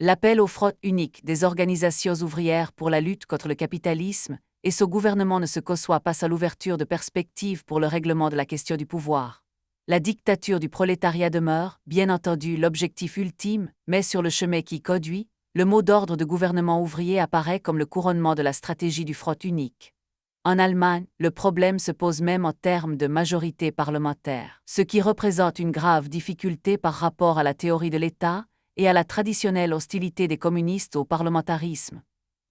L'appel au front unique des organisations ouvrières pour la lutte contre le capitalisme et ce gouvernement ne se conçoit pas à l'ouverture de perspectives pour le règlement de la question du pouvoir. La dictature du prolétariat demeure, bien entendu, l'objectif ultime, mais sur le chemin qui conduit, le mot d'ordre de gouvernement ouvrier apparaît comme le couronnement de la stratégie du front unique. En Allemagne, le problème se pose même en termes de majorité parlementaire, ce qui représente une grave difficulté par rapport à la théorie de l'État et à la traditionnelle hostilité des communistes au parlementarisme.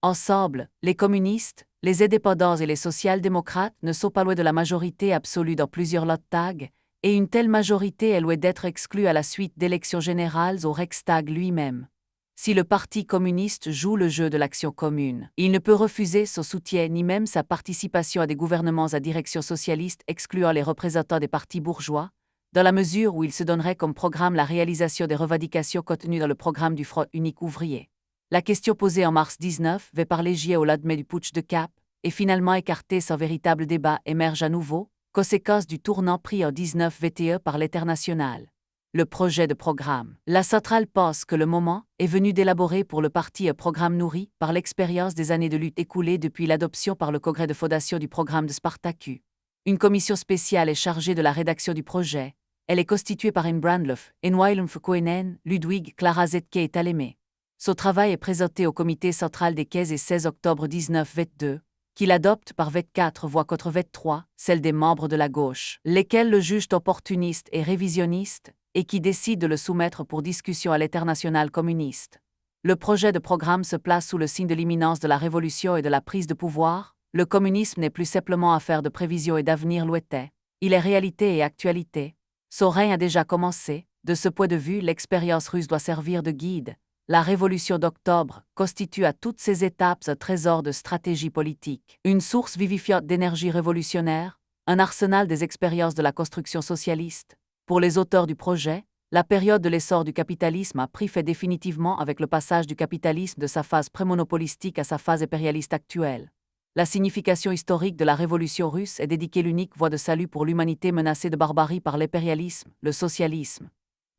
Ensemble, les communistes, les indépendants et les social-démocrates ne sont pas loin de la majorité absolue dans plusieurs Landtags, et une telle majorité est loin d'être exclue à la suite d'élections générales au Reichstag lui-même. Si le Parti communiste joue le jeu de l'action commune, il ne peut refuser son soutien ni même sa participation à des gouvernements à direction socialiste excluant les représentants des partis bourgeois, dans la mesure où il se donnerait comme programme la réalisation des revendications contenues dans le programme du Front unique ouvrier. La question posée en mars 19 vers par Légier au lendemain du putsch de Cap, et finalement écartée sans véritable débat, émerge à nouveau, conséquence du tournant pris en 19 VTE par l'Internationale. Le projet de programme. La centrale pense que le moment est venu d'élaborer pour le parti un programme nourri par l'expérience des années de lutte écoulées depuis l'adoption par le congrès de fondation du programme de Spartacus. Une commission spéciale est chargée de la rédaction du projet. Elle est constituée par Im Brandloff, Willem Verkoenen, Ludwig Clara Zetke et Talémé. Son travail est présenté au comité central des 15 et 16 octobre 1922, qui l'adopte par 24 voix contre 23, celle des membres de la gauche, lesquels le jugent opportuniste et révisionniste, et qui décident de le soumettre pour discussion à l'Internationale communiste. Le projet de programme se place sous le signe de l'imminence de la révolution et de la prise de pouvoir. Le communisme n'est plus simplement affaire de prévision et d'avenir lointain, il est réalité et actualité. Son règne a déjà commencé, de ce point de vue l'expérience russe doit servir de guide. La révolution d'octobre constitue à toutes ses étapes un trésor de stratégie politique, une source vivifiante d'énergie révolutionnaire, un arsenal des expériences de la construction socialiste. Pour les auteurs du projet, la période de l'essor du capitalisme a pris fin définitivement avec le passage du capitalisme de sa phase prémonopolistique à sa phase impérialiste actuelle. La signification historique de la révolution russe est d'édiquer l'unique voie de salut pour l'humanité menacée de barbarie par l'impérialisme, le socialisme.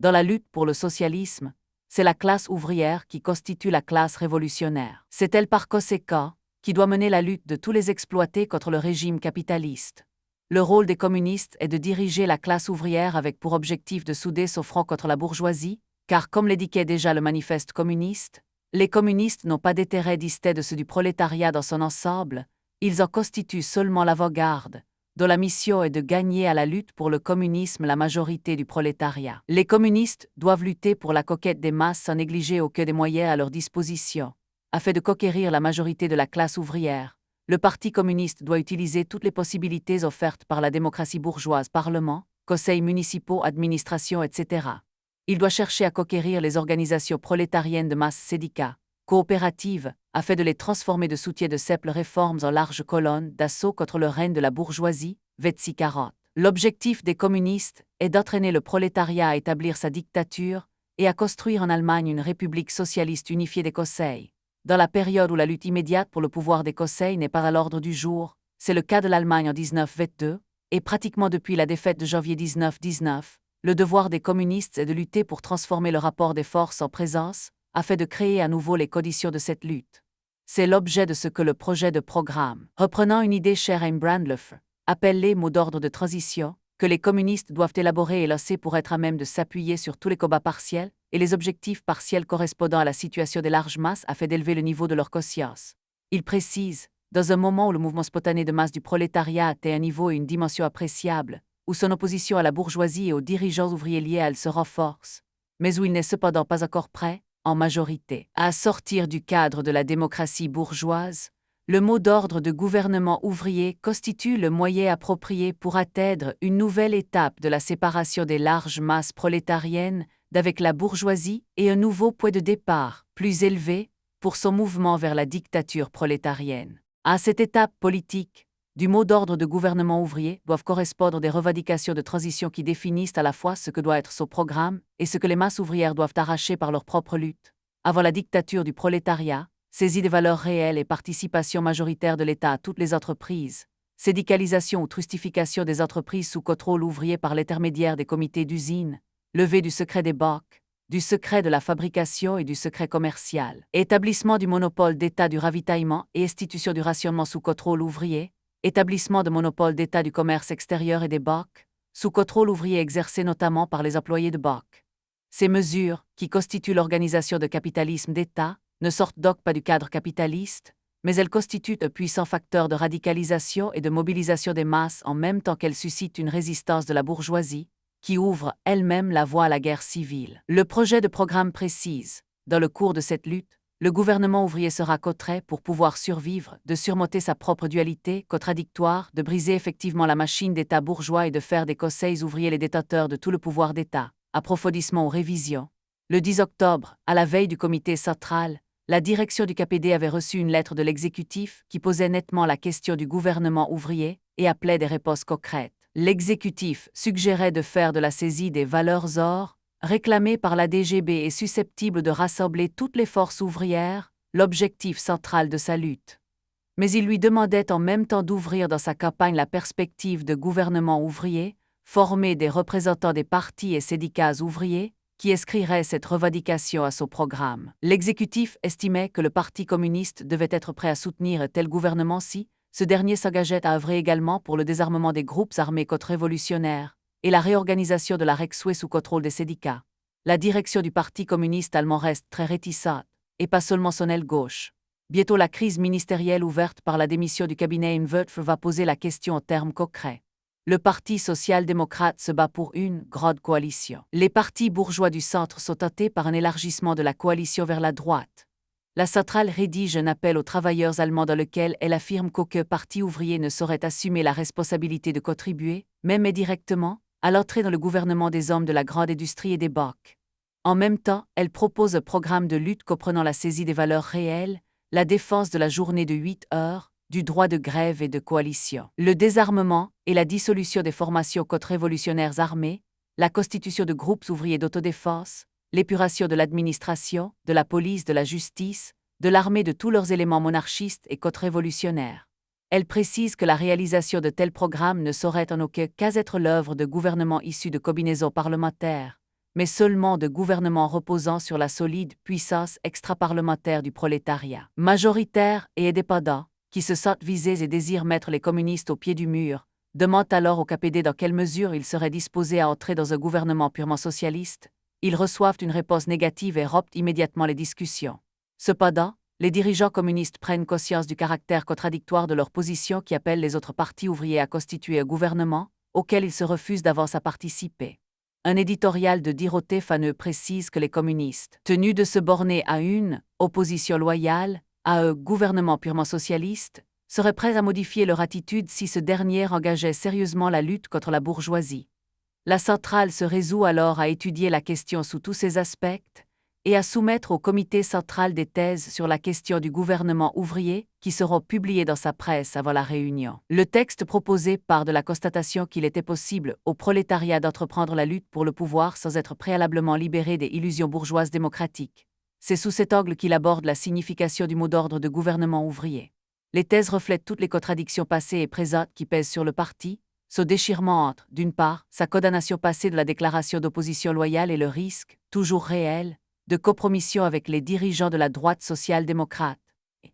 Dans la lutte pour le socialisme, c'est la classe ouvrière qui constitue la classe révolutionnaire. C'est elle par conséquent qui doit mener la lutte de tous les exploités contre le régime capitaliste. Le rôle des communistes est de diriger la classe ouvrière avec pour objectif de souder son front contre la bourgeoisie, car comme l'indiquait déjà le manifeste communiste, les communistes n'ont pas d'intérêt distinct de ceux du prolétariat dans son ensemble, ils en constituent seulement l'avant-garde, dont la mission est de gagner à la lutte pour le communisme la majorité du prolétariat. Les communistes doivent lutter pour la conquête des masses sans négliger aucun des moyens à leur disposition. Afin de conquérir la majorité de la classe ouvrière, le Parti communiste doit utiliser toutes les possibilités offertes par la démocratie bourgeoise, parlement, conseils municipaux, administration, etc. Il doit chercher à conquérir les organisations prolétariennes de masse syndicats, coopératives, afin de les transformer de soutien de simples réformes en larges colonnes d'assaut contre le règne de la bourgeoisie, Vetsi 40. L'objectif des communistes est d'entraîner le prolétariat à établir sa dictature et à construire en Allemagne une république socialiste unifiée des conseils. Dans la période où la lutte immédiate pour le pouvoir des conseils n'est pas à l'ordre du jour, c'est le cas de l'Allemagne en 1922, et pratiquement depuis la défaite de janvier 1919, le devoir des communistes est de lutter pour transformer le rapport des forces en présence, afin de créer à nouveau les conditions de cette lutte. C'est l'objet de ce que le projet de programme, reprenant une idée chère à Im Brandloff, appelle les mots d'ordre de transition, que les communistes doivent élaborer et lancer pour être à même de s'appuyer sur tous les combats partiels et les objectifs partiels correspondant à la situation des larges masses afin d'élever le niveau de leur conscience. Il précise, dans un moment où le mouvement spontané de masse du prolétariat atteint un niveau et une dimension appréciables, où son opposition à la bourgeoisie et aux dirigeants ouvriers liés à elle se renforce, mais où il n'est cependant pas encore prêt, en majorité, à sortir du cadre de la démocratie bourgeoise, le mot d'ordre de gouvernement ouvrier constitue le moyen approprié pour atteindre une nouvelle étape de la séparation des larges masses prolétariennes d'avec la bourgeoisie et un nouveau point de départ, plus élevé, pour son mouvement vers la dictature prolétarienne. À cette étape politique, du mot d'ordre de gouvernement ouvrier doivent correspondre des revendications de transition qui définissent à la fois ce que doit être son programme et ce que les masses ouvrières doivent arracher par leur propre lutte. Avant la dictature du prolétariat, saisie des valeurs réelles et participation majoritaire de l'État à toutes les entreprises, syndicalisation ou trustification des entreprises sous contrôle ouvrier par l'intermédiaire des comités d'usine, levée du secret des banques, du secret de la fabrication et du secret commercial, établissement du monopole d'État du ravitaillement et institution du rationnement sous contrôle ouvrier, établissement de monopole d'État du commerce extérieur et des banques, sous contrôle ouvrier exercé notamment par les employés de banques. Ces mesures, qui constituent l'organisation de capitalisme d'État, ne sortent donc pas du cadre capitaliste, mais elles constituent un puissant facteur de radicalisation et de mobilisation des masses en même temps qu'elles suscitent une résistance de la bourgeoisie, qui ouvre elle-même la voie à la guerre civile. Le projet de programme précise, dans le cours de cette lutte, le gouvernement ouvrier sera contraint pour pouvoir survivre, de surmonter sa propre dualité contradictoire, de briser effectivement la machine d'État bourgeois et de faire des conseils ouvriers les détenteurs de tout le pouvoir d'État. Approfondissement ou révision. Le 10 octobre, à la veille du comité central, la direction du KPD avait reçu une lettre de l'exécutif qui posait nettement la question du gouvernement ouvrier et appelait des réponses concrètes. L'exécutif suggérait de faire de la saisie des valeurs or, réclamée par la DGB et susceptible de rassembler toutes les forces ouvrières, l'objectif central de sa lutte. Mais il lui demandait en même temps d'ouvrir dans sa campagne la perspective de gouvernement ouvrier, formé des représentants des partis et syndicats ouvriers, qui inscrirait cette revendication à son programme. L'exécutif estimait que le Parti communiste devait être prêt à soutenir un tel gouvernement si ce dernier s'engageait à œuvrer également pour le désarmement des groupes armés contre-révolutionnaires et la réorganisation de la Reichswehr sous contrôle des syndicats. La direction du Parti communiste allemand reste très réticente, et pas seulement son aile gauche. Bientôt la crise ministérielle ouverte par la démission du cabinet Inwertfer va poser la question en termes concrets. Le Parti social-démocrate se bat pour une grande coalition. Les partis bourgeois du centre sont tentés par un élargissement de la coalition vers la droite. La centrale rédige un appel aux travailleurs allemands dans lequel elle affirme qu'aucun parti ouvrier ne saurait assumer la responsabilité de contribuer, même indirectement, à l'entrée dans le gouvernement des hommes de la grande industrie et des banques. En même temps, elle propose un programme de lutte comprenant la saisie des valeurs réelles, la défense de la journée de 8 heures, du droit de grève et de coalition, le désarmement et la dissolution des formations contre-révolutionnaires armées, la constitution de groupes ouvriers d'autodéfense, l'épuration de l'administration, de la police, de la justice, de l'armée de tous leurs éléments monarchistes et contre-révolutionnaires. Elle précise que la réalisation de tels programmes ne saurait en aucun cas être l'œuvre de gouvernements issus de combinaisons parlementaires, mais seulement de gouvernements reposant sur la solide puissance extraparlementaire du prolétariat, majoritaire et indépendant, qui se sentent visés et désirent mettre les communistes au pied du mur, demandent alors au KPD dans quelle mesure ils seraient disposés à entrer dans un gouvernement purement socialiste. Ils reçoivent une réponse négative et rompent immédiatement les discussions. Cependant, les dirigeants communistes prennent conscience du caractère contradictoire de leur position qui appelle les autres partis ouvriers à constituer un gouvernement, auquel ils se refusent d'avance à participer. Un éditorial de Dorothée Faneux précise que les communistes, tenus de se borner à une opposition loyale, à un gouvernement purement socialiste, seraient prêts à modifier leur attitude si ce dernier engageait sérieusement la lutte contre la bourgeoisie. La centrale se résout alors à étudier la question sous tous ses aspects et à soumettre au comité central des thèses sur la question du gouvernement ouvrier qui seront publiées dans sa presse avant la réunion. Le texte proposé part de la constatation qu'il était possible au prolétariat d'entreprendre la lutte pour le pouvoir sans être préalablement libéré des illusions bourgeoises démocratiques. C'est sous cet angle qu'il aborde la signification du mot d'ordre de gouvernement ouvrier. Les thèses reflètent toutes les contradictions passées et présentes qui pèsent sur le parti, ce déchirement entre, d'une part, sa condamnation passée de la déclaration d'opposition loyale et le risque, toujours réel, de compromission avec les dirigeants de la droite social-démocrate.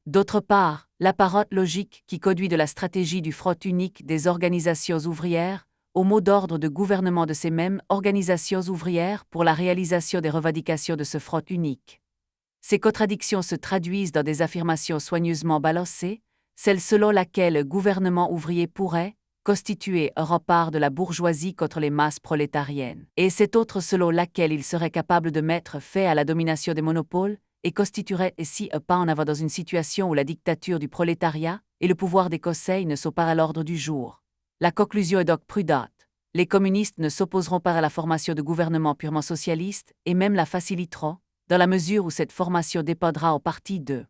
D'autre part, l'apparente logique qui conduit de la stratégie du front unique des organisations ouvrières au mot d'ordre de gouvernement de ces mêmes organisations ouvrières pour la réalisation des revendications de ce front unique. Ces contradictions se traduisent dans des affirmations soigneusement balancées, celle selon laquelle le gouvernement ouvrier pourrait constituer un rempart de la bourgeoisie contre les masses prolétariennes, et cette autre selon laquelle il serait capable de mettre fin à la domination des monopoles et constituerait ainsi un pas en avant dans une situation où la dictature du prolétariat et le pouvoir des conseils ne sont pas à l'ordre du jour. La conclusion est donc prudente. Les communistes ne s'opposeront pas à la formation de gouvernements purement socialistes et même la faciliteront, dans la mesure où cette formation dépendra en partie d'eux.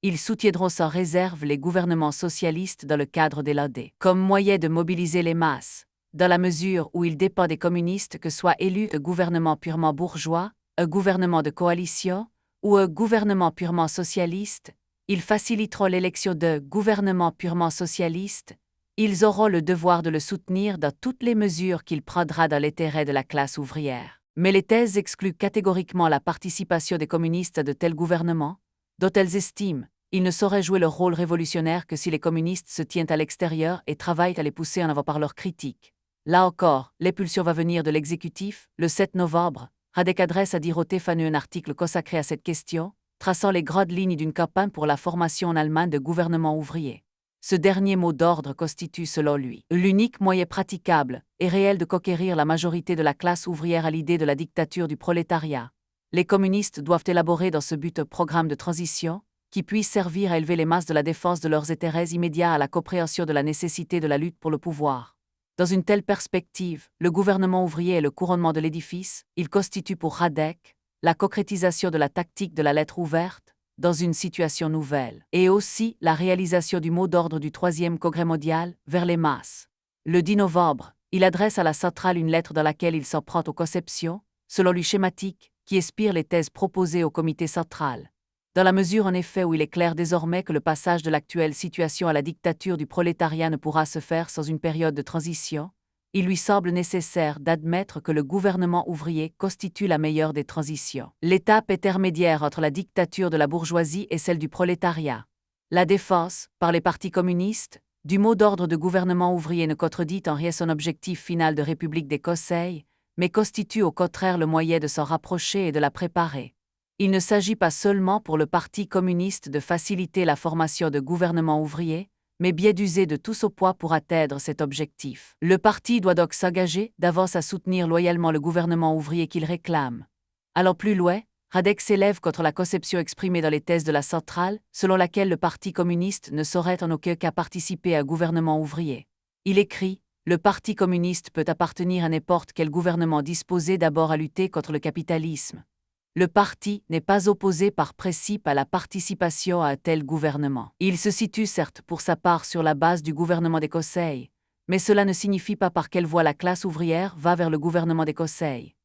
Ils soutiendront sans réserve les gouvernements socialistes dans le cadre des LAD, comme moyen de mobiliser les masses, dans la mesure où il dépend des communistes que soit élu un gouvernement purement bourgeois, un gouvernement de coalition ou un gouvernement purement socialiste. Ils faciliteront l'élection d'un gouvernement purement socialiste. Ils auront le devoir de le soutenir dans toutes les mesures qu'il prendra dans l'intérêt de la classe ouvrière. Mais les thèses excluent catégoriquement la participation des communistes à de tels gouvernements, dont elles estiment ils ne sauraient jouer leur rôle révolutionnaire que si les communistes se tiennent à l'extérieur et travaillent à les pousser en avant par leurs critiques. Là encore, l'impulsion va venir de l'exécutif. Le 7 novembre, Radek adresse à Dorothée Fanö un article consacré à cette question, traçant les grandes lignes d'une campagne pour la formation en Allemagne de gouvernements ouvriers. Ce dernier mot d'ordre constitue, selon lui, l'unique moyen praticable et réel de conquérir la majorité de la classe ouvrière à l'idée de la dictature du prolétariat. Les communistes doivent élaborer dans ce but un programme de transition qui puisse servir à élever les masses de la défense de leurs intérêts immédiats à la compréhension de la nécessité de la lutte pour le pouvoir. Dans une telle perspective, le gouvernement ouvrier est le couronnement de l'édifice. Il constitue pour Radek la concrétisation de la tactique de la lettre ouverte dans une situation nouvelle, et aussi la réalisation du mot d'ordre du 3e Congrès mondial vers les masses. Le 10 novembre, il adresse à la centrale une lettre dans laquelle il s'en prend aux conceptions, selon lui schématiques, qui inspirent les thèses proposées au comité central. Dans la mesure en effet où il est clair désormais que le passage de l'actuelle situation à la dictature du prolétariat ne pourra se faire sans une période de transition, il lui semble nécessaire d'admettre que le gouvernement ouvrier constitue la meilleure des transitions. L'étape intermédiaire entre la dictature de la bourgeoisie et celle du prolétariat. La défense, par les partis communistes, du mot d'ordre de gouvernement ouvrier ne contredit en rien son objectif final de république des conseils, mais constitue au contraire le moyen de s'en rapprocher et de la préparer. Il ne s'agit pas seulement pour le Parti communiste de faciliter la formation de gouvernements ouvriers, mais bien d'user de tout son poids pour atteindre cet objectif. Le parti doit donc s'engager d'avance à soutenir loyalement le gouvernement ouvrier qu'il réclame. Allant plus loin, Radek s'élève contre la conception exprimée dans les thèses de la centrale, selon laquelle le Parti communiste ne saurait en aucun cas participer à un gouvernement ouvrier. Il écrit « Le Parti communiste peut appartenir à n'importe quel gouvernement disposé d'abord à lutter contre le capitalisme. Le parti n'est pas opposé par principe à la participation à un tel gouvernement. Il se situe certes pour sa part sur la base du gouvernement des conseils, mais cela ne signifie pas par quelle voie la classe ouvrière va vers le gouvernement des conseils.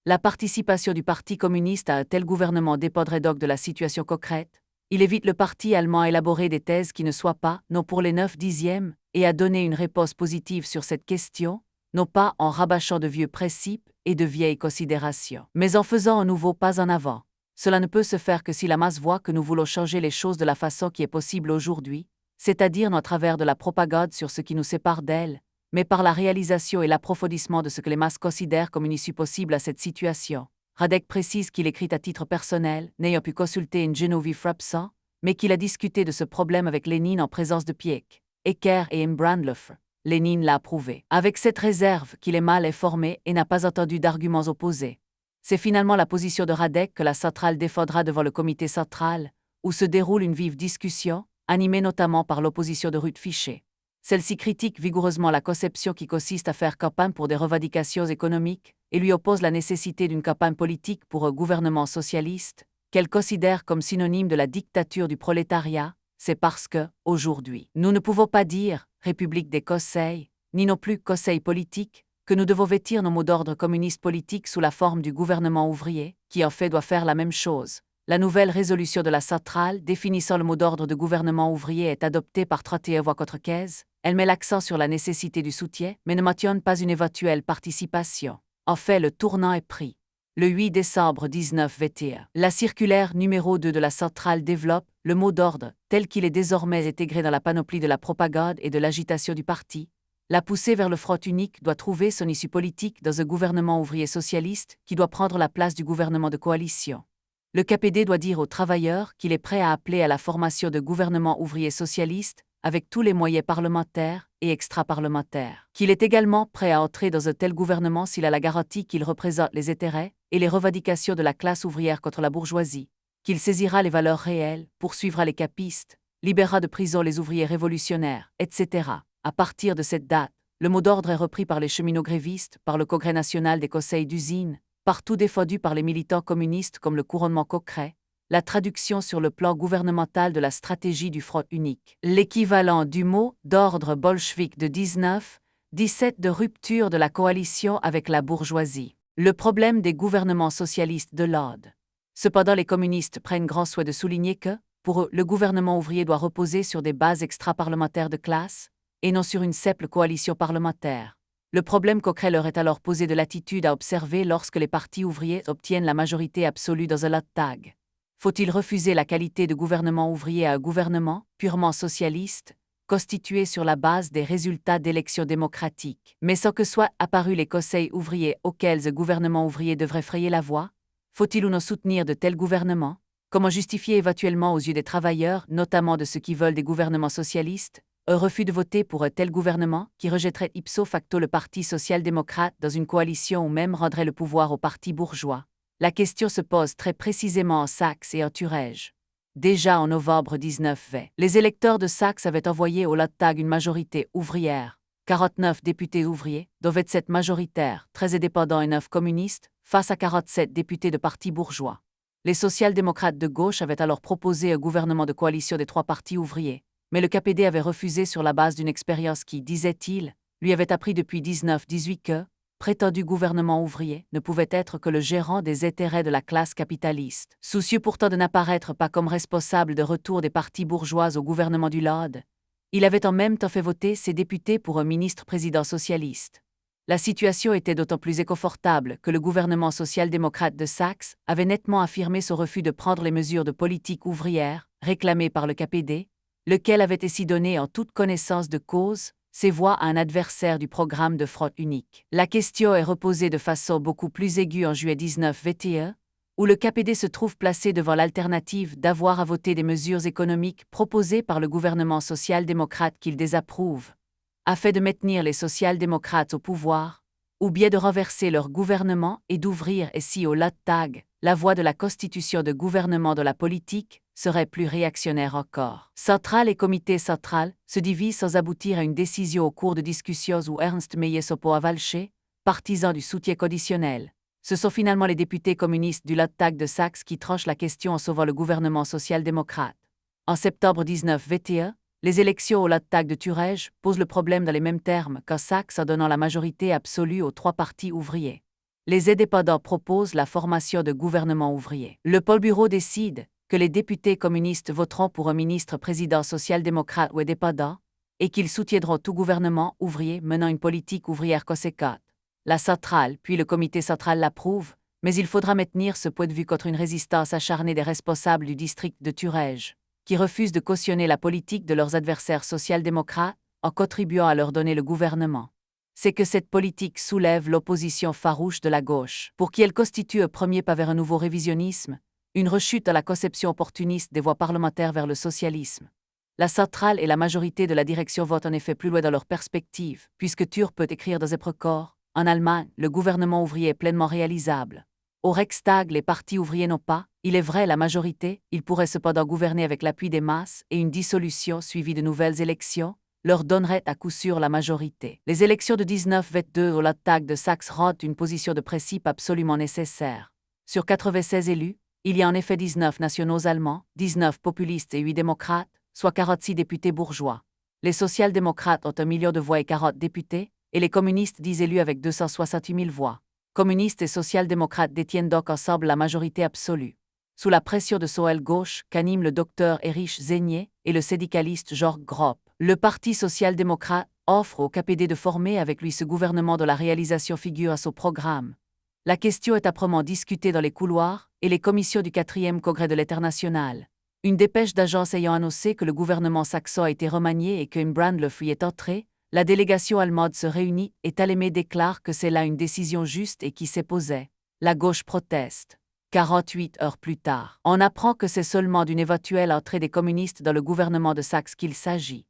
La participation du Parti communiste à un tel gouvernement dépendrait donc de la situation concrète. Il évite le parti allemand à élaborer des thèses qui ne soient pas, non pour les 9/10, et à donner une réponse positive sur cette question, non pas en rabâchant de vieux principes et de vieilles considérations, mais en faisant un nouveau pas en avant. Cela ne peut se faire que si la masse voit que nous voulons changer les choses de la façon qui est possible aujourd'hui, c'est-à-dire non à travers de la propagande sur ce qui nous sépare d'elle, mais par la réalisation et l'approfondissement de ce que les masses considèrent comme une issue possible à cette situation. Radek précise qu'il écrit à titre personnel, n'ayant pu consulter une Genevieve Frapson, mais qu'il a discuté de ce problème avec Lénine en présence de Pieck, Ecker et Brandlöffer. Lénine l'a approuvé, avec cette réserve qu'il est mal informé et n'a pas entendu d'arguments opposés. C'est finalement la position de Radek que la centrale défendra devant le comité central, où se déroule une vive discussion, animée notamment par l'opposition de Ruth Fichet. Celle-ci critique vigoureusement la conception qui consiste à faire campagne pour des revendications économiques et lui oppose la nécessité d'une campagne politique pour un gouvernement socialiste, qu'elle considère comme synonyme de la dictature du prolétariat. C'est parce que, aujourd'hui, nous ne pouvons pas dire « République des conseils », ni non plus « conseil politique », que nous devons vêtir nos mots d'ordre communistes politiques sous la forme du gouvernement ouvrier, qui en fait doit faire la même chose. La nouvelle résolution de la centrale définissant le mot d'ordre de gouvernement ouvrier est adoptée par 31 voix contre 15. Elle met l'accent sur la nécessité du soutien, mais ne mentionne pas une éventuelle participation. En fait, le tournant est pris. Le 8 décembre 1921, la circulaire numéro 2 de la centrale développe le mot d'ordre, tel qu'il est désormais intégré dans la panoplie de la propagande et de l'agitation du parti. La poussée vers le front unique doit trouver son issue politique dans un gouvernement ouvrier socialiste qui doit prendre la place du gouvernement de coalition. Le KPD doit dire aux travailleurs qu'il est prêt à appeler à la formation de gouvernements ouvriers socialistes avec tous les moyens parlementaires et extra-parlementaires, qu'il est également prêt à entrer dans un tel gouvernement s'il a la garantie qu'il représente les intérêts et les revendications de la classe ouvrière contre la bourgeoisie, qu'il saisira les valeurs réelles, poursuivra les capistes, libérera de prison les ouvriers révolutionnaires, etc. À partir de cette date, le mot d'ordre est repris par les cheminots grévistes, par le Congrès national des conseils d'usine, partout défendu par les militants communistes comme le couronnement concret, la traduction sur le plan gouvernemental de la stratégie du front unique, l'équivalent du mot d'ordre bolchevique de 1917 de rupture de la coalition avec la bourgeoisie. Le problème des gouvernements socialistes de l'ordre. Cependant, les communistes prennent grand soin de souligner que, pour eux, le gouvernement ouvrier doit reposer sur des bases extra-parlementaires de classe, et non sur une simple coalition parlementaire. Le problème concret leur est alors posé de l'attitude à observer lorsque les partis ouvriers obtiennent la majorité absolue dans un Landtag. Faut-il refuser la qualité de gouvernement ouvrier à un gouvernement, purement socialiste, constitué sur la base des résultats d'élections démocratiques, mais sans que soient apparus les conseils ouvriers auxquels le gouvernement ouvrier devrait frayer la voie? Faut-il ou non soutenir de tels gouvernements? Comment justifier éventuellement aux yeux des travailleurs, notamment de ceux qui veulent des gouvernements socialistes, un refus de voter pour un tel gouvernement qui rejetterait ipso facto le Parti social-démocrate dans une coalition ou même rendrait le pouvoir au parti bourgeois? La question se pose très précisément en Saxe et en Thuringe. Déjà en novembre 1920, les électeurs de Saxe avaient envoyé au Landtag une majorité ouvrière, 49 députés ouvriers, dont 27 majoritaires, 13 indépendants et 9 communistes, face à 47 députés de partis bourgeois. Les social-démocrates de gauche avaient alors proposé un gouvernement de coalition des trois partis ouvriers, mais le KPD avait refusé sur la base d'une expérience qui, disait-il, lui avait appris depuis 1918 que, prétendu gouvernement ouvrier, ne pouvait être que le gérant des intérêts de la classe capitaliste. Soucieux pourtant de n'apparaître pas comme responsable de retour des partis bourgeois au gouvernement du Lord, il avait en même temps fait voter ses députés pour un ministre-président socialiste. La situation était d'autant plus inconfortable que le gouvernement social-démocrate de Saxe avait nettement affirmé son refus de prendre les mesures de politique ouvrière, réclamées par le KPD, lequel avait ainsi donné en toute connaissance de cause ses voix à un adversaire du programme de front unique. La question est reposée de façon beaucoup plus aiguë en juillet 1921, où le KPD se trouve placé devant l'alternative d'avoir à voter des mesures économiques proposées par le gouvernement social-démocrate qu'il désapprouve, afin de maintenir les social-démocrates au pouvoir, ou bien de renverser leur gouvernement et d'ouvrir ici au Landtag la voie de la constitution de gouvernement de la politique serait plus réactionnaire encore. Centrale et comité central se divisent sans aboutir à une décision au cours de discussions où Ernst Meyer s'oppose à Walcher, partisan du soutien conditionnel. Ce sont finalement les députés communistes du Landtag de Saxe qui tranchent la question en sauvant le gouvernement social-démocrate. En septembre 1921, les élections au Landtag de Thuringe posent le problème dans les mêmes termes qu'en Saxe en donnant la majorité absolue aux trois partis ouvriers. Les indépendants proposent la formation de gouvernements ouvriers. Le Politburo décide que les députés communistes voteront pour un ministre-président social-démocrate ou indépendant et qu'ils soutiendront tout gouvernement ouvrier menant une politique ouvrière conséquente. La centrale puis le comité central l'approuvent, mais il faudra maintenir ce point de vue contre une résistance acharnée des responsables du district de Thuringe, qui refusent de cautionner la politique de leurs adversaires social-démocrates en contribuant à leur donner le gouvernement. C'est que cette politique soulève l'opposition farouche de la gauche, pour qui elle constitue un premier pas vers un nouveau révisionnisme, une rechute à la conception opportuniste des voies parlementaires vers le socialisme. La centrale et la majorité de la direction votent en effet plus loin dans leur perspective, puisque Thür peut écrire dans Eprecor, en Allemagne, le gouvernement ouvrier est pleinement réalisable. Au Reichstag, les partis ouvriers n'ont pas, il est vrai, la majorité, ils pourraient cependant gouverner avec l'appui des masses et une dissolution suivie de nouvelles élections leur donnerait à coup sûr la majorité. Les élections de 1922 au Landtag de Saxe rendent une position de principe absolument nécessaire. Sur 96 élus, il y a en effet 19 nationaux allemands, 19 populistes et 8 démocrates, soit 46 députés bourgeois. Les social-démocrates ont 1 million de voix et 40 députés, et les communistes 10 élus avec 268 000 voix. Communistes et social-démocrates détiennent donc ensemble la majorité absolue. Sous la pression de son aile gauche qu'anime le docteur Erich Zenier et le syndicaliste Georg Gropp, le Parti social-démocrate offre au KPD de former avec lui ce gouvernement dont la réalisation figure à son programme. La question est âprement discutée dans les couloirs et les commissions du 4e Congrès de l'Internationale. Une dépêche d'agence ayant annoncé que le gouvernement saxon a été remanié et que Brandlöf y est entré, la délégation allemande se réunit et Talémé déclare que c'est là une décision juste et qui s'imposait. La gauche proteste. 48 heures plus tard, on apprend que c'est seulement d'une éventuelle entrée des communistes dans le gouvernement de Saxe qu'il s'agit.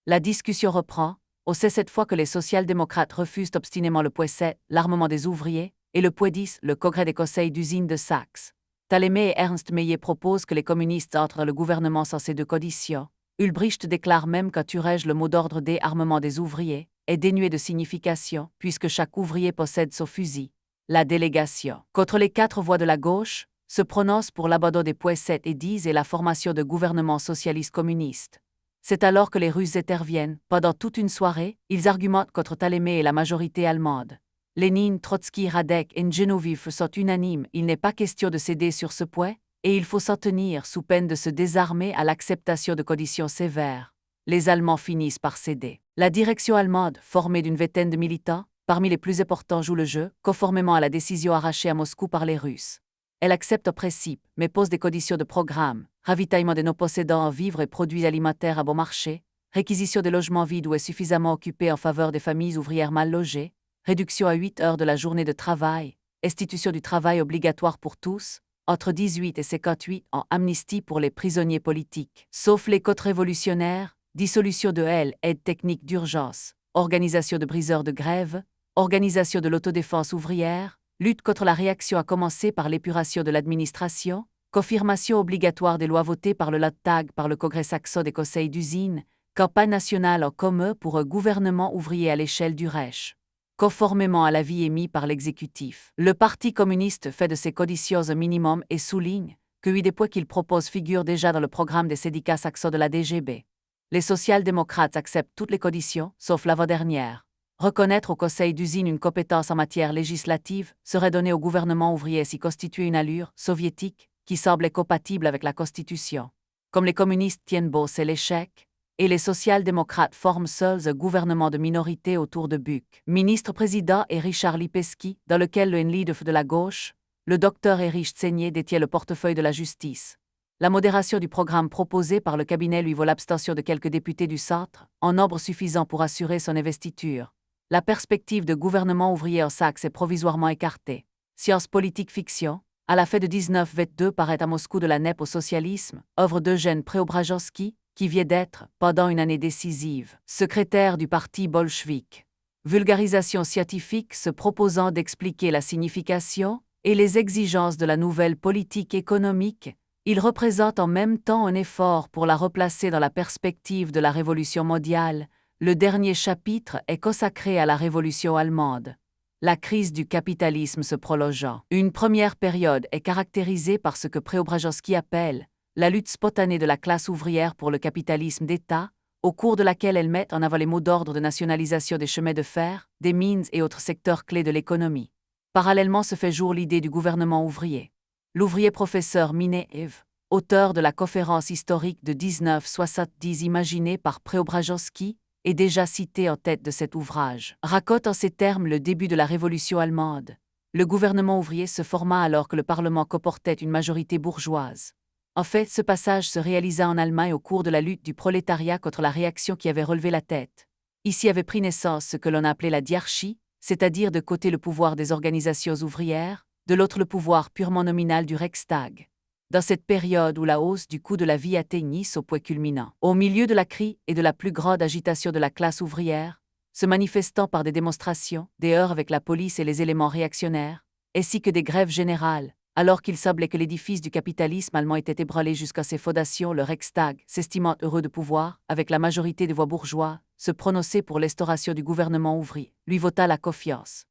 La discussion reprend, on sait cette fois que les social-démocrates refusent obstinément le point 7, l'armement des ouvriers, et le point 10, le congrès des conseils d'usine de Saxe. Talémé et Ernst Meyer proposent que les communistes entrent dans le gouvernement sans ces deux conditions. Ulbricht déclare même qu'à Thuringe le mot d'ordre des armements des ouvriers est dénué de signification, puisque chaque ouvrier possède son fusil. La délégation, contre les 4 voix de la gauche, se prononce pour l'abandon des points 7 et 10 et la formation de gouvernements socialistes communistes. C'est alors que les Russes interviennent. Pendant toute une soirée, ils argumentent contre Talémé et la majorité allemande. Lénine, Trotsky, Radek et Genoviev sont unanimes, il n'est pas question de céder sur ce point, et il faut s'en tenir sous peine de se désarmer à l'acceptation de conditions sévères. Les Allemands finissent par céder. La direction allemande, formée d'une vingtaine de militants, Parmi les plus importants joue le jeu, conformément à la décision arrachée à Moscou par les Russes. Elle accepte au principe, mais pose des conditions de programme, ravitaillement de nos possédants en vivres et produits alimentaires à bon marché, réquisition des logements vides ou suffisamment occupés en faveur des familles ouvrières mal logées, réduction à 8 heures de la journée de travail, institution du travail obligatoire pour tous, entre 18 et 58 en amnistie pour les prisonniers politiques, sauf les contre-révolutionnaires, dissolution de l'aide technique d'urgence, organisation de briseurs de grève, organisation de l'autodéfense ouvrière, lutte contre la réaction à commencer par l'épuration de l'administration, confirmation obligatoire des lois votées par le Landtag par le Congrès saxon des conseils d'usine, campagne nationale en commun pour un gouvernement ouvrier à l'échelle du Reich. Conformément à l'avis émis par l'exécutif, le Parti communiste fait de ces conditions un minimum et souligne que 8 des points qu'il propose figurent déjà dans le programme des syndicats saxons de la DGB. Les social-démocrates acceptent toutes les conditions, sauf l'avant-dernière. Reconnaître au conseil d'usine une compétence en matière législative serait donner au gouvernement ouvrier s'y constituer une allure soviétique qui semblait compatible avec la Constitution. Comme les communistes tiennent beau, c'est l'échec, et les social-démocrates forment seuls un gouvernement de minorité autour de Buck, ministre-président, et Richard Lipesky, dans lequel le leader de la gauche, le docteur Erich Tseigné, détient le portefeuille de la justice. La modération du programme proposé par le cabinet lui vaut l'abstention de quelques députés du centre, en nombre suffisant pour assurer son investiture. La perspective de gouvernement ouvrier en Saxe est provisoirement écartée. Science politique fiction, à la fin de 1922 paraît à Moscou de la NEP au socialisme, œuvre d'Eugène Préobrajensky, qui vient d'être, pendant une année décisive, secrétaire du parti bolchevique. Vulgarisation scientifique se proposant d'expliquer la signification et les exigences de la nouvelle politique économique, il représente en même temps un effort pour la replacer dans la perspective de la Révolution mondiale. Le dernier chapitre est consacré à la Révolution allemande. La crise du capitalisme se prolongeant. Une première période est caractérisée par ce que Préobrajensky appelle la lutte spontanée de la classe ouvrière pour le capitalisme d'État, au cours de laquelle elle met en avant les mots d'ordre de nationalisation des chemins de fer, des mines et autres secteurs clés de l'économie. Parallèlement se fait jour l'idée du gouvernement ouvrier. L'ouvrier professeur Mineev, auteur de la conférence historique de 1970 imaginée par Préobrajensky, est déjà cité en tête de cet ouvrage, raconte en ces termes le début de la Révolution allemande. Le gouvernement ouvrier se forma alors que le Parlement comportait une majorité bourgeoise. En fait, ce passage se réalisa en Allemagne au cours de la lutte du prolétariat contre la réaction qui avait relevé la tête. Ici avait pris naissance ce que l'on appelait la diarchie, c'est-à-dire de côté le pouvoir des organisations ouvrières, de l'autre le pouvoir purement nominal du Reichstag. Dans cette période où la hausse du coût de la vie atteignit son point culminant, au milieu de la crise et de la plus grande agitation de la classe ouvrière, se manifestant par des démonstrations, des heurts avec la police et les éléments réactionnaires, ainsi que des grèves générales, alors qu'il semblait que l'édifice du capitalisme allemand était ébranlé jusqu'à ses fondations, le Reichstag, s'estimant heureux de pouvoir, avec la majorité des voix bourgeois, se prononcer pour l'instauration du gouvernement ouvrier, lui vota la confiance.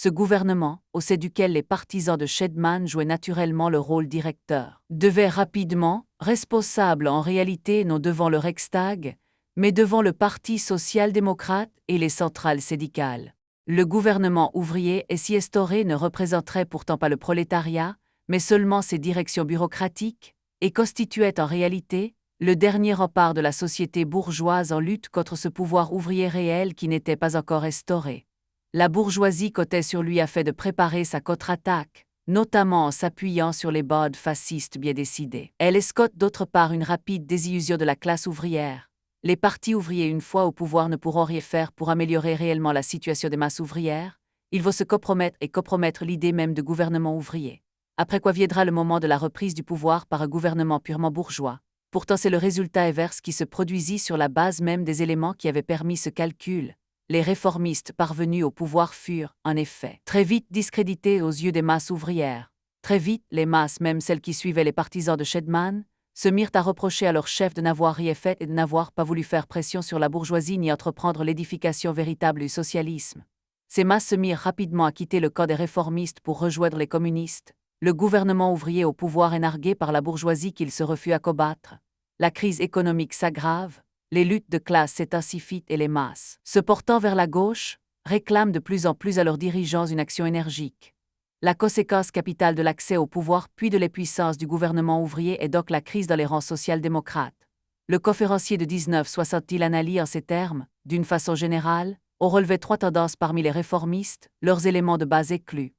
Ce gouvernement, au sein duquel les partisans de Schedman jouaient naturellement le rôle directeur, devait rapidement, responsable en réalité non devant le Reichstag, mais devant le Parti social-démocrate et les centrales syndicales. Le gouvernement ouvrier ainsi instauré ne représenterait pourtant pas le prolétariat, mais seulement ses directions bureaucratiques, et constituait en réalité le dernier rempart de la société bourgeoise en lutte contre ce pouvoir ouvrier réel qui n'était pas encore instauré. La bourgeoisie comptait sur lui afin de préparer sa contre-attaque, notamment en s'appuyant sur les bodes fascistes bien décidés. Elle escompte d'autre part une rapide désillusion de la classe ouvrière. Les partis ouvriers une fois au pouvoir ne pourront rien faire pour améliorer réellement la situation des masses ouvrières, il faut se compromettre et compromettre l'idée même de gouvernement ouvrier. Après quoi viendra le moment de la reprise du pouvoir par un gouvernement purement bourgeois. Pourtant c'est le résultat inverse qui se produisit sur la base même des éléments qui avaient permis ce calcul. Les réformistes parvenus au pouvoir furent, en effet, très vite discrédités aux yeux des masses ouvrières. Très vite, les masses, même celles qui suivaient les partisans de Schedman, se mirent à reprocher à leur chef de n'avoir rien fait et de n'avoir pas voulu faire pression sur la bourgeoisie ni entreprendre l'édification véritable du socialisme. Ces masses se mirent rapidement à quitter le camp des réformistes pour rejoindre les communistes. Le gouvernement ouvrier au pouvoir est nargué par la bourgeoisie qu'il se refuse à combattre. La crise économique s'aggrave, les luttes de classe s'intensifient et les masses, se portant vers la gauche, réclament de plus en plus à leurs dirigeants une action énergique. La conséquence capitale de l'accès au pouvoir puis de l'impuissance du gouvernement ouvrier est donc la crise dans les rangs social-démocrates. Le conférencier de 1960 l'analyse en ces termes, d'une façon générale, on relevait trois tendances parmi les réformistes, leurs éléments de base exclus.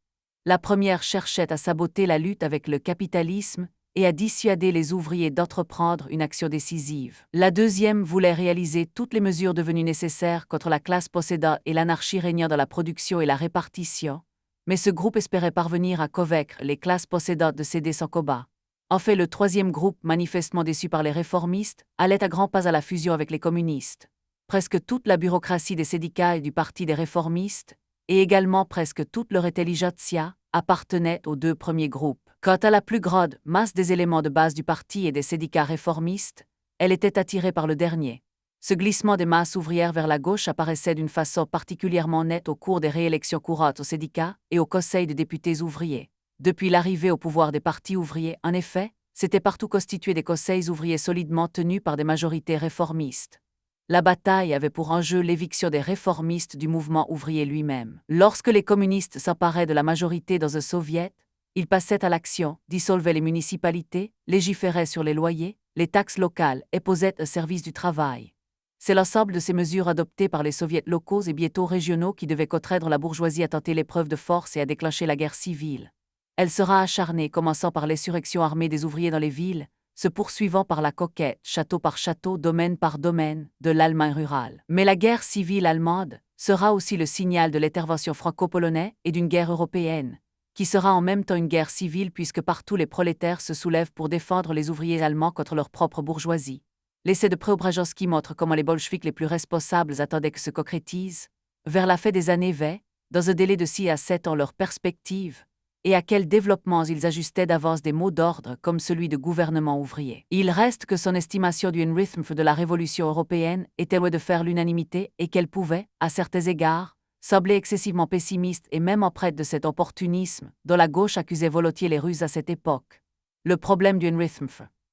La première cherchait à saboter la lutte avec le capitalisme et à dissuader les ouvriers d'entreprendre une action décisive. La deuxième voulait réaliser toutes les mesures devenues nécessaires contre la classe possédante et l'anarchie régnant dans la production et la répartition, mais ce groupe espérait parvenir à convaincre les classes possédantes de céder sans combat. En fait, le troisième groupe, manifestement déçu par les réformistes, allait à grands pas à la fusion avec les communistes. Presque toute la bureaucratie des syndicats et du Parti des réformistes, et également presque toute leur intelligentsia, appartenait aux deux premiers groupes. Quant à la plus grande masse des éléments de base du parti et des syndicats réformistes, elle était attirée par le dernier. Ce glissement des masses ouvrières vers la gauche apparaissait d'une façon particulièrement nette au cours des réélections courantes aux syndicats et au Conseil des députés ouvriers. Depuis l'arrivée au pouvoir des partis ouvriers, en effet, s'étaient partout constitués des conseils ouvriers solidement tenus par des majorités réformistes. La bataille avait pour enjeu l'éviction des réformistes du mouvement ouvrier lui-même. Lorsque les communistes s'emparaient de la majorité dans un soviet, ils passaient à l'action, dissolvaient les municipalités, légiféraient sur les loyers, les taxes locales et posaient un service du travail. C'est l'ensemble de ces mesures adoptées par les soviets locaux et bientôt régionaux qui devaient contraindre la bourgeoisie à tenter l'épreuve de force et à déclencher la guerre civile. Elle sera acharnée, commençant par l'insurrection armée des ouvriers dans les villes, se poursuivant par la conquête, château par château, domaine par domaine, de l'Allemagne rurale. Mais la guerre civile allemande sera aussi le signal de l'intervention franco-polonaise et d'une guerre européenne, qui sera en même temps une guerre civile puisque partout les prolétaires se soulèvent pour défendre les ouvriers allemands contre leur propre bourgeoisie. L'essai de Preobrajenski montre comment les bolcheviks les plus responsables attendaient que se concrétise, vers la fin des années 20, dans un délai de 6 à 7 ans leur perspective, et à quels développements ils ajustaient d'avance des mots d'ordre comme celui de gouvernement ouvrier. Il reste que son estimation du rythme de la révolution européenne était loin de faire l'unanimité et qu'elle pouvait, à certains égards, sembler excessivement pessimiste et même empreinte de cet opportunisme dont la gauche accusait volontiers les Russes à cette époque. Le problème du rythme,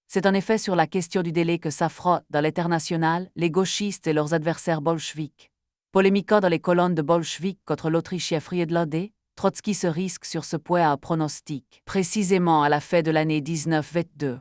c'est en effet sur la question du délai que s'affrontent dans l'international les gauchistes et leurs adversaires bolcheviks. Polémiquant dans les colonnes de bolcheviks contre l'Autrichien Friedlander, Trotsky se risque sur ce point à un pronostic, précisément à la fin de l'année 1922.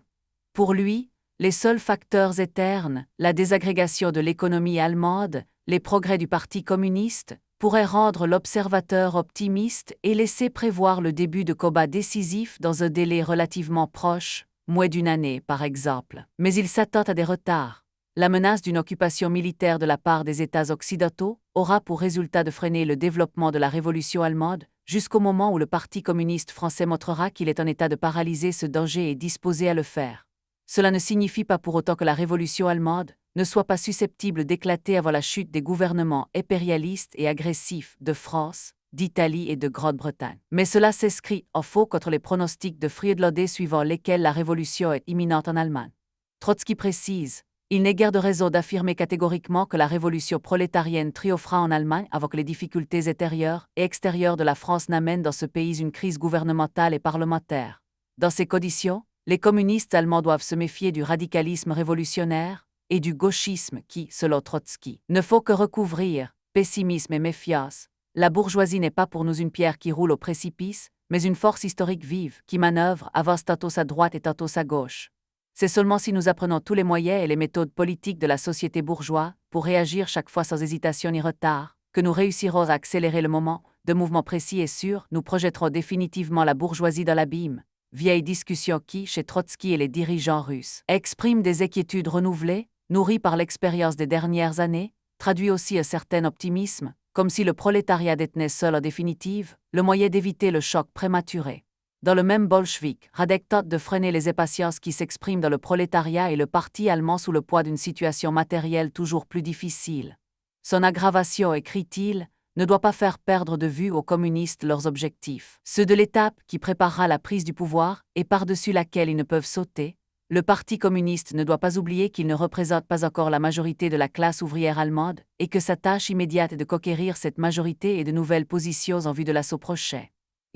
Pour lui, les seuls facteurs éternes, la désagrégation de l'économie allemande, les progrès du Parti communiste, pourraient rendre l'observateur optimiste et laisser prévoir le début de combats décisifs dans un délai relativement proche, moins d'une année par exemple. Mais il s'attend à des retards. La menace d'une occupation militaire de la part des États occidentaux aura pour résultat de freiner le développement de la révolution allemande, jusqu'au moment où le Parti communiste français montrera qu'il est en état de paralyser ce danger et disposé à le faire. Cela ne signifie pas pour autant que la révolution allemande ne soit pas susceptible d'éclater avant la chute des gouvernements impérialistes et agressifs de France, d'Italie et de Grande-Bretagne. Mais cela s'inscrit en faux contre les pronostics de Friedlander suivant lesquels la révolution est imminente en Allemagne. Trotsky précise: il n'est guère de raison d'affirmer catégoriquement que la révolution prolétarienne triomphera en Allemagne avant que les difficultés intérieures et extérieures de la France n'amènent dans ce pays une crise gouvernementale et parlementaire. Dans ces conditions, les communistes allemands doivent se méfier du radicalisme révolutionnaire et du gauchisme qui, selon Trotsky, ne faut que recouvrir pessimisme et méfiance. La bourgeoisie n'est pas pour nous une pierre qui roule au précipice, mais une force historique vive qui manœuvre, avance tantôt sa droite et tantôt sa gauche. C'est seulement si nous apprenons tous les moyens et les méthodes politiques de la société bourgeoise pour réagir chaque fois sans hésitation ni retard, que nous réussirons à accélérer le moment de mouvement précis et sûr, nous projetterons définitivement la bourgeoisie dans l'abîme. Vieille discussion qui, chez Trotsky et les dirigeants russes, exprime des inquiétudes renouvelées, nourries par l'expérience des dernières années, traduit aussi un certain optimisme, comme si le prolétariat détenait seul en définitive le moyen d'éviter le choc prématuré. Dans le même bolchevique, Radek tente de freiner les impatiences qui s'expriment dans le prolétariat et le parti allemand sous le poids d'une situation matérielle toujours plus difficile. Son aggravation, écrit-il, ne doit pas faire perdre de vue aux communistes leurs objectifs, ceux de l'étape qui préparera la prise du pouvoir et par-dessus laquelle ils ne peuvent sauter. Le Parti communiste ne doit pas oublier qu'il ne représente pas encore la majorité de la classe ouvrière allemande et que sa tâche immédiate est de conquérir cette majorité et de nouvelles positions en vue de l'assaut prochain.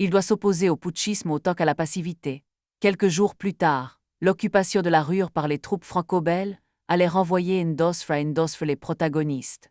Il doit s'opposer au putschisme autant qu'à la passivité. Quelques jours plus tard, l'occupation de la Ruhr par les troupes franco-belges allait renvoyer Endosfra les protagonistes.